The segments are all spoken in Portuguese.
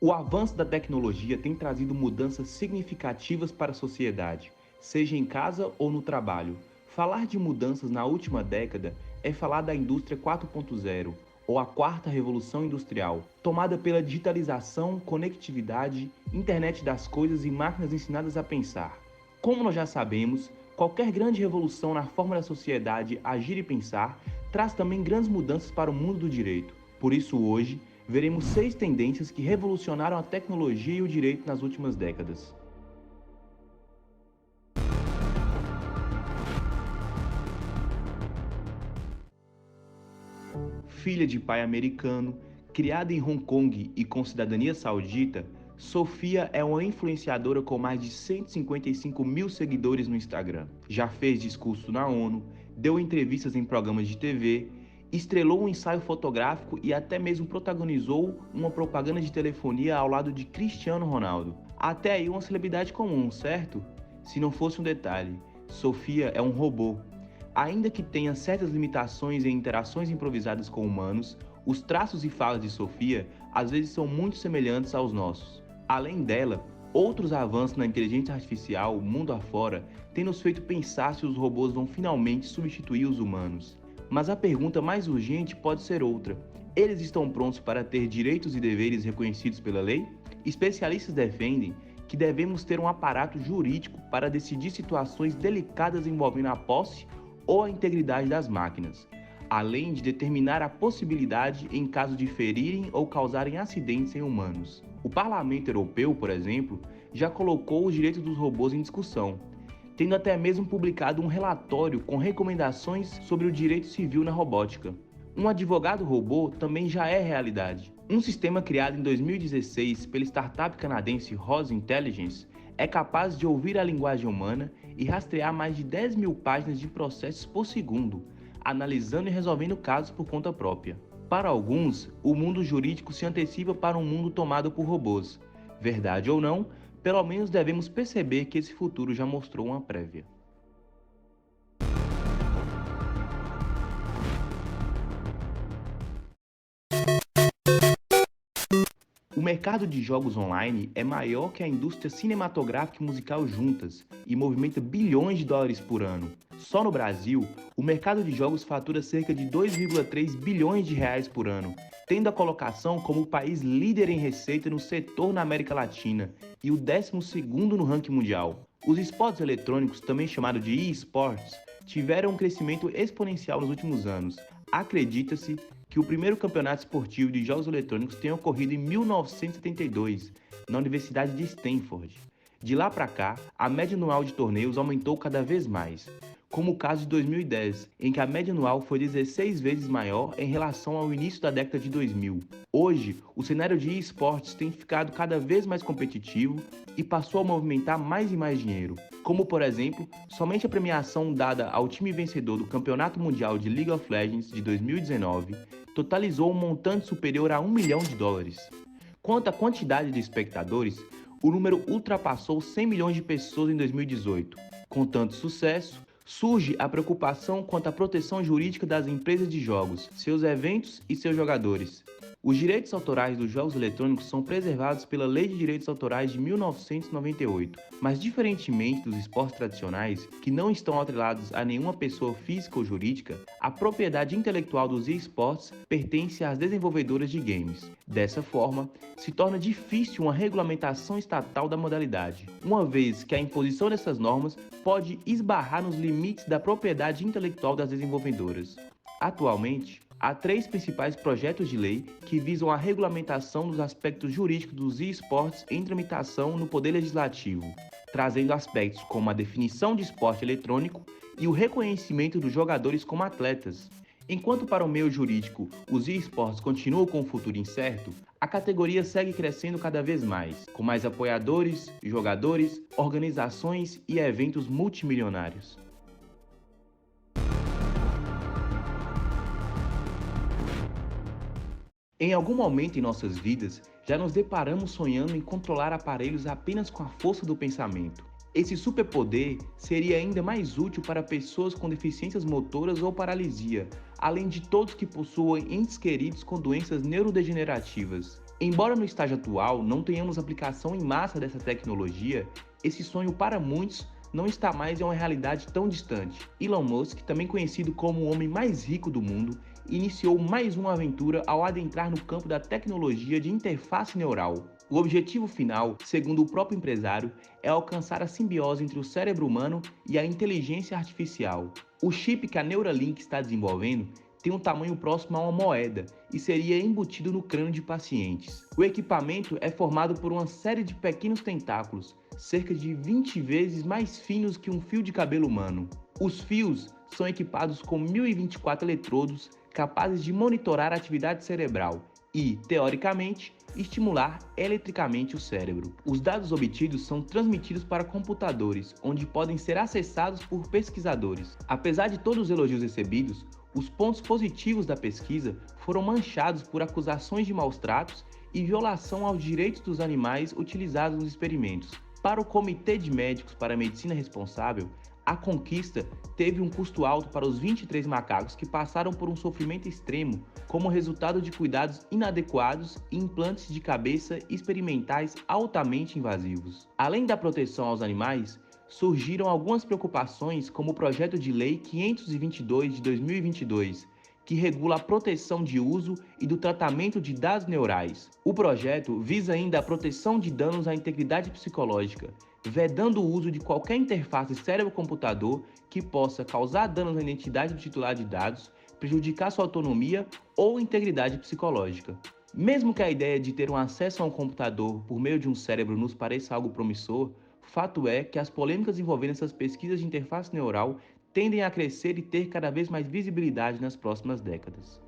O avanço da tecnologia tem trazido mudanças significativas para a sociedade, seja em casa ou no trabalho. Falar de mudanças na última década é falar da indústria 4.0, ou a quarta revolução industrial, tomada pela digitalização, conectividade, internet das coisas e máquinas ensinadas a pensar. Como nós já sabemos, qualquer grande revolução na forma da sociedade agir e pensar traz também grandes mudanças para o mundo do direito. Por isso, hoje, veremos 6 tendências que revolucionaram a tecnologia e o direito nas últimas décadas. Filha de pai americano, criada em Hong Kong e com cidadania saudita, Sofia é uma influenciadora com mais de 155 mil seguidores no Instagram. Já fez discurso na ONU, deu entrevistas em programas de TV, estrelou um ensaio fotográfico e até mesmo protagonizou uma propaganda de telefonia ao lado de Cristiano Ronaldo. Até aí uma celebridade comum, certo? Se não fosse um detalhe, Sofia é um robô. Ainda que tenha certas limitações em interações improvisadas com humanos, os traços e falas de Sofia às vezes são muito semelhantes aos nossos. Além dela, outros avanços na inteligência artificial, mundo afora, têm nos feito pensar se os robôs vão finalmente substituir os humanos. Mas a pergunta mais urgente pode ser outra. Eles estão prontos para ter direitos e deveres reconhecidos pela lei? Especialistas defendem que devemos ter um aparato jurídico para decidir situações delicadas envolvendo a posse ou a integridade das máquinas, além de determinar a possibilidade em caso de ferirem ou causarem acidentes em humanos. O Parlamento Europeu, por exemplo, já colocou os direitos dos robôs em discussão, tendo até mesmo publicado um relatório com recomendações sobre o direito civil na robótica. Um advogado robô também já é realidade. Um sistema criado em 2016 pela startup canadense Rose Intelligence é capaz de ouvir a linguagem humana e rastrear mais de 10 mil páginas de processos por segundo, analisando e resolvendo casos por conta própria. Para alguns, o mundo jurídico se antecipa para um mundo tomado por robôs. Verdade ou não, pelo menos devemos perceber que esse futuro já mostrou uma prévia. O mercado de jogos online é maior que a indústria cinematográfica e musical juntas e movimenta bilhões de dólares por ano. Só no Brasil, o mercado de jogos fatura cerca de 2,3 bilhões de reais por ano, tendo a colocação como o país líder em receita no setor na América Latina e o 12º no ranking mundial. Os esportes eletrônicos, também chamados de eSports, tiveram um crescimento exponencial nos últimos anos. Acredita-se que o primeiro campeonato esportivo de jogos eletrônicos tenha ocorrido em 1972, na Universidade de Stanford. De lá para cá, a média anual de torneios aumentou cada vez mais, como o caso de 2010, em que a média anual foi 16 vezes maior em relação ao início da década de 2000. Hoje, o cenário de esportes tem ficado cada vez mais competitivo e passou a movimentar mais e mais dinheiro, como por exemplo, somente a premiação dada ao time vencedor do Campeonato Mundial de League of Legends de 2019 totalizou um montante superior a $1 milhão. Quanto à quantidade de espectadores, o número ultrapassou 100 milhões de pessoas em 2018. Com tanto sucesso, surge a preocupação quanto à proteção jurídica das empresas de jogos, seus eventos e seus jogadores. Os direitos autorais dos jogos eletrônicos são preservados pela Lei de Direitos Autorais de 1998, mas diferentemente dos esportes tradicionais, que não estão atrelados a nenhuma pessoa física ou jurídica, a propriedade intelectual dos esportes pertence às desenvolvedoras de games. Dessa forma, se torna difícil uma regulamentação estatal da modalidade, uma vez que a imposição dessas normas pode esbarrar nos limites da propriedade intelectual das desenvolvedoras. Atualmente, há 3 principais projetos de lei que visam a regulamentação dos aspectos jurídicos dos esportes em tramitação no Poder Legislativo, trazendo aspectos como a definição de esporte eletrônico e o reconhecimento dos jogadores como atletas. Enquanto para o meio jurídico os esportes continuam com um futuro incerto, a categoria segue crescendo cada vez mais, com mais apoiadores, jogadores, organizações e eventos multimilionários. Em algum momento em nossas vidas, já nos deparamos sonhando em controlar aparelhos apenas com a força do pensamento. Esse superpoder seria ainda mais útil para pessoas com deficiências motoras ou paralisia, além de todos que possuem entes queridos com doenças neurodegenerativas. Embora no estágio atual não tenhamos aplicação em massa dessa tecnologia, esse sonho para muitos não está mais em uma realidade tão distante. Elon Musk, também conhecido como o homem mais rico do mundo, iniciou mais uma aventura ao adentrar no campo da tecnologia de interface neural. O objetivo final, segundo o próprio empresário, é alcançar a simbiose entre o cérebro humano e a inteligência artificial. O chip que a Neuralink está desenvolvendo tem um tamanho próximo a uma moeda e seria embutido no crânio de pacientes. O equipamento é formado por uma série de pequenos tentáculos, cerca de 20 vezes mais finos que um fio de cabelo humano. Os fios são equipados com 1024 eletrodos capazes de monitorar a atividade cerebral e, teoricamente, estimular eletricamente o cérebro. Os dados obtidos são transmitidos para computadores, onde podem ser acessados por pesquisadores. Apesar de todos os elogios recebidos, os pontos positivos da pesquisa foram manchados por acusações de maus-tratos e violação aos direitos dos animais utilizados nos experimentos. Para o Comitê de Médicos para a Medicina Responsável, a conquista teve um custo alto para os 23 macacos que passaram por um sofrimento extremo como resultado de cuidados inadequados e implantes de cabeça experimentais altamente invasivos. Além da proteção aos animais, surgiram algumas preocupações como o projeto de lei 522 de 2022, que regula a proteção de uso e do tratamento de dados neurais. O projeto visa ainda a proteção de danos à integridade psicológica, vedando o uso de qualquer interface cérebro-computador que possa causar danos à identidade do titular de dados, prejudicar sua autonomia ou integridade psicológica. Mesmo que a ideia de ter um acesso a um computador por meio de um cérebro nos pareça algo promissor, fato é que as polêmicas envolvendo essas pesquisas de interface neural tendem a crescer e ter cada vez mais visibilidade nas próximas décadas.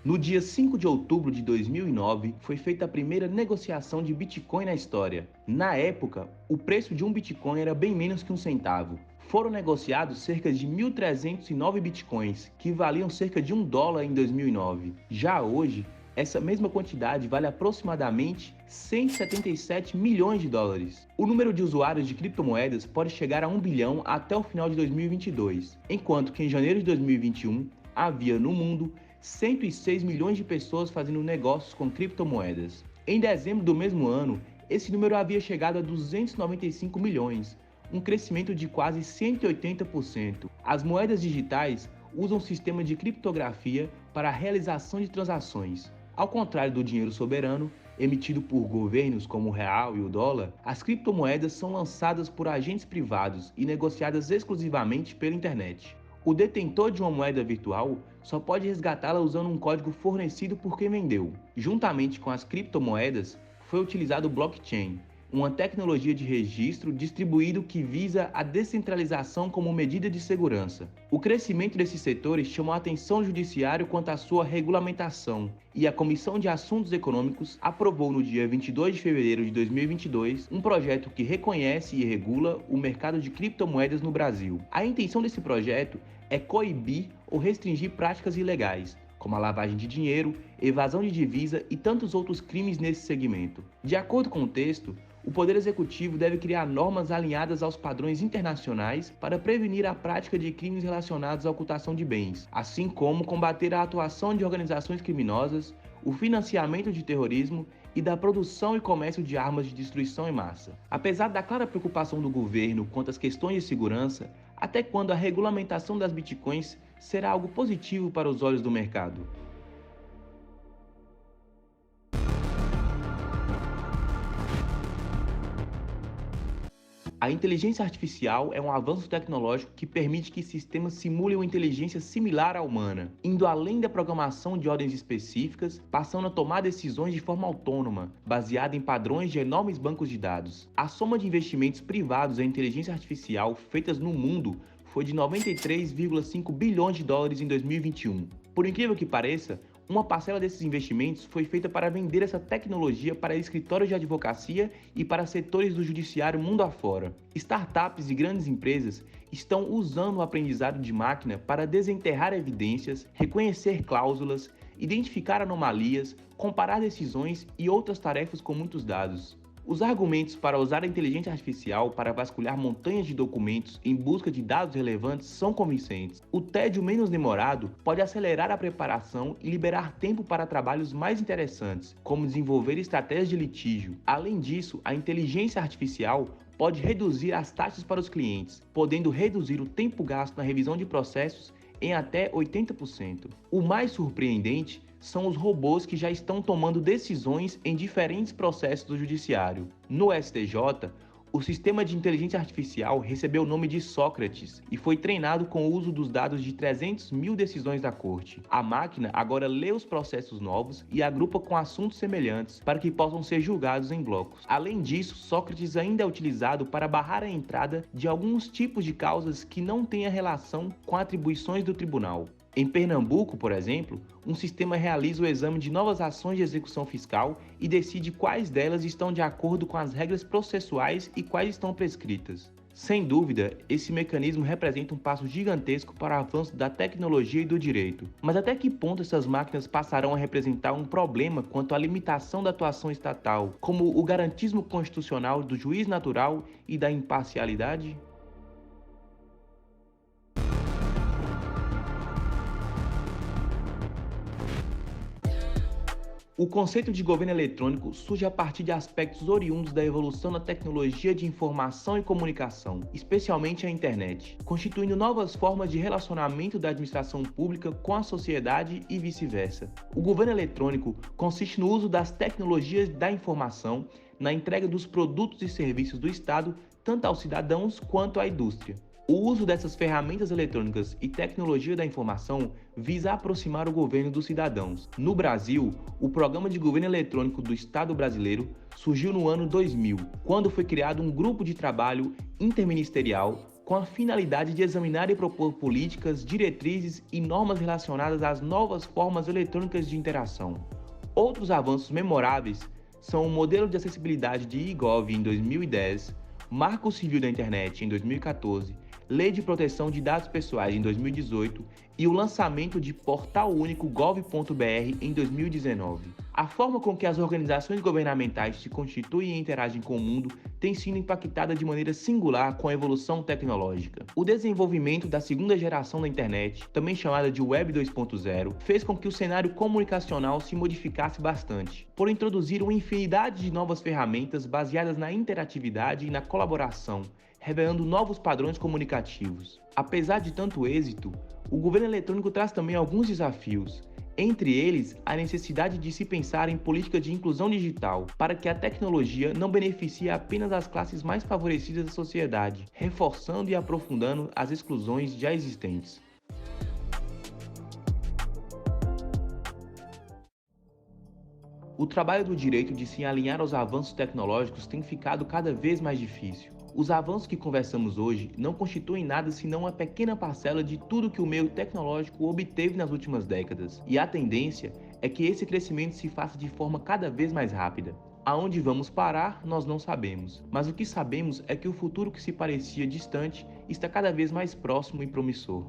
No dia 5 de outubro de 2009, foi feita a primeira negociação de Bitcoin na história. Na época, o preço de um Bitcoin era bem menos que um centavo. Foram negociados cerca de 1.309 Bitcoins, que valiam cerca de $1 em 2009. Já hoje, essa mesma quantidade vale aproximadamente 177 milhões de dólares. O número de usuários de criptomoedas pode chegar a 1 bilhão até o final de 2022, enquanto que em janeiro de 2021 havia no mundo 106 milhões de pessoas fazendo negócios com criptomoedas. Em dezembro do mesmo ano, esse número havia chegado a 295 milhões, um crescimento de quase 180%. As moedas digitais usam sistemas de criptografia para a realização de transações. Ao contrário do dinheiro soberano, emitido por governos como o real e o dólar, as criptomoedas são lançadas por agentes privados e negociadas exclusivamente pela internet. O detentor de uma moeda virtual só pode resgatá-la usando um código fornecido por quem vendeu. Juntamente com as criptomoedas, foi utilizado o blockchain, uma tecnologia de registro distribuído que visa a descentralização como medida de segurança. O crescimento desses setores chamou a atenção do judiciário quanto à sua regulamentação, e a Comissão de Assuntos Econômicos aprovou no dia 22 de fevereiro de 2022 um projeto que reconhece e regula o mercado de criptomoedas no Brasil. A intenção desse projeto é coibir ou restringir práticas ilegais, como a lavagem de dinheiro, evasão de divisa e tantos outros crimes nesse segmento. De acordo com o texto, o Poder Executivo deve criar normas alinhadas aos padrões internacionais para prevenir a prática de crimes relacionados à ocultação de bens, assim como combater a atuação de organizações criminosas, o financiamento de terrorismo e da produção e comércio de armas de destruição em massa. Apesar da clara preocupação do governo quanto às questões de segurança, até quando a regulamentação das bitcoins será algo positivo para os olhos do mercado? A inteligência artificial é um avanço tecnológico que permite que sistemas simulem uma inteligência similar à humana, indo além da programação de ordens específicas, passando a tomar decisões de forma autônoma, baseada em padrões de enormes bancos de dados. A soma de investimentos privados em inteligência artificial feitas no mundo foi de 93,5 bilhões de dólares em 2021. Por incrível que pareça, uma parcela desses investimentos foi feita para vender essa tecnologia para escritórios de advocacia e para setores do judiciário mundo afora. Startups e grandes empresas estão usando o aprendizado de máquina para desenterrar evidências, reconhecer cláusulas, identificar anomalias, comparar decisões e outras tarefas com muitos dados. Os argumentos para usar a inteligência artificial para vasculhar montanhas de documentos em busca de dados relevantes são convincentes. O tédio menos demorado pode acelerar a preparação e liberar tempo para trabalhos mais interessantes, como desenvolver estratégias de litígio. Além disso, a inteligência artificial pode reduzir as taxas para os clientes, podendo reduzir o tempo gasto na revisão de processos em até 80%. O mais surpreendente são os robôs que já estão tomando decisões em diferentes processos do judiciário. No STJ, o sistema de inteligência artificial recebeu o nome de Sócrates e foi treinado com o uso dos dados de 300 mil decisões da corte. A máquina agora lê os processos novos e agrupa com assuntos semelhantes para que possam ser julgados em blocos. Além disso, Sócrates ainda é utilizado para barrar a entrada de alguns tipos de causas que não tenham relação com atribuições do tribunal. Em Pernambuco, por exemplo, um sistema realiza o exame de novas ações de execução fiscal e decide quais delas estão de acordo com as regras processuais e quais estão prescritas. Sem dúvida, esse mecanismo representa um passo gigantesco para o avanço da tecnologia e do direito. Mas até que ponto essas máquinas passarão a representar um problema quanto à limitação da atuação estatal, como o garantismo constitucional do juiz natural e da imparcialidade? O conceito de governo eletrônico surge a partir de aspectos oriundos da evolução da tecnologia de informação e comunicação, especialmente a internet, constituindo novas formas de relacionamento da administração pública com a sociedade e vice-versa. O governo eletrônico consiste no uso das tecnologias da informação na entrega dos produtos e serviços do Estado, tanto aos cidadãos quanto à indústria. O uso dessas ferramentas eletrônicas e tecnologia da informação visa aproximar o governo dos cidadãos. No Brasil, o Programa de Governo Eletrônico do Estado brasileiro surgiu no ano 2000, quando foi criado um grupo de trabalho interministerial com a finalidade de examinar e propor políticas, diretrizes e normas relacionadas às novas formas eletrônicas de interação. Outros avanços memoráveis são o modelo de acessibilidade de e-Gov em 2010, Marco Civil da Internet em 2014, Lei de Proteção de Dados Pessoais em 2018 e o lançamento de Portal Único Gov.br em 2019. A forma com que as organizações governamentais se constituem e interagem com o mundo tem sido impactada de maneira singular com a evolução tecnológica. O desenvolvimento da segunda geração da internet, também chamada de Web 2.0, fez com que o cenário comunicacional se modificasse bastante, por introduzir uma infinidade de novas ferramentas baseadas na interatividade e na colaboração, revelando novos padrões comunicativos. Apesar de tanto êxito, o governo eletrônico traz também alguns desafios, entre eles a necessidade de se pensar em política de inclusão digital, para que a tecnologia não beneficie apenas as classes mais favorecidas da sociedade, reforçando e aprofundando as exclusões já existentes. O trabalho do direito de se alinhar aos avanços tecnológicos tem ficado cada vez mais difícil. Os avanços que conversamos hoje não constituem nada senão uma pequena parcela de tudo que o meio tecnológico obteve nas últimas décadas, e a tendência é que esse crescimento se faça de forma cada vez mais rápida. Aonde vamos parar, nós não sabemos, mas o que sabemos é que o futuro que se parecia distante está cada vez mais próximo e promissor.